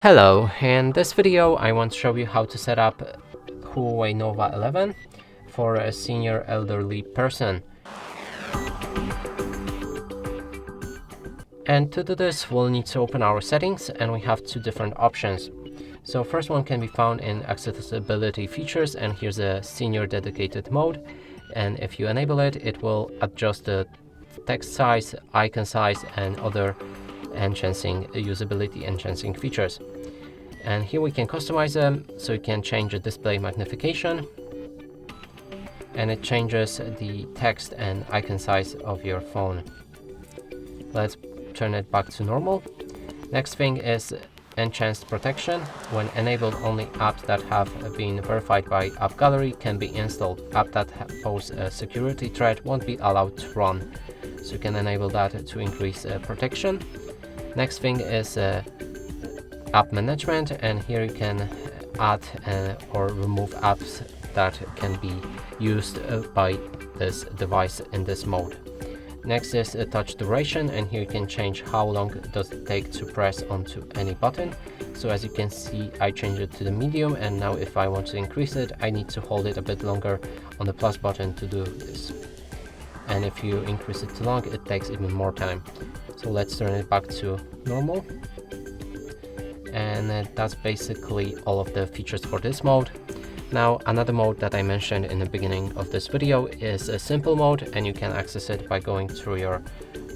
Hello, in this video I want to show you how to set up Huawei Nova 11 for a senior elderly person. And to do this we'll need to open our settings, and we have two different options. So first one can be found in accessibility features, and here's a senior dedicated mode, and if you enable it, it will adjust the text size, icon size and other usability enhancing features. And here we can customize them, so you can change the display magnification, and it changes the text and icon size of your phone. Let's turn it back to normal. Next thing is enhanced protection. When enabled, only apps that have been verified by App Gallery can be installed. Apps that pose a security threat won't be allowed to run, so you can enable that to increase protection. Next thing is app management, and here you can add or remove apps that can be used by this device in this mode. Next is touch duration, and here you can change how long does it take to press onto any button. So as you can see, I changed it to the medium, and now if I want to increase it, I need to hold it a bit longer on the plus button to do this. And if you increase it too long, it takes even more time. So let's turn it back to normal. And that's basically all of the features for this mode. Now another mode that I mentioned in the beginning of this video is a simple mode, and you can access it by going through your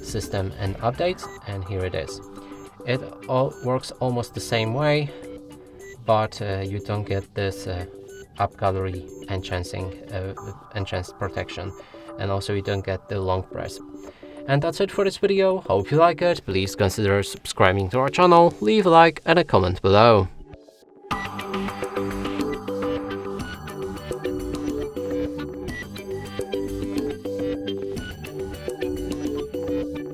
system and updates, and here it is. It all works almost the same way, but you don't get this App Gallery enhanced protection, and also you don't get the long press. And that's it for this video. Hope you like it. Please consider subscribing to our channel, leave a like and a comment below.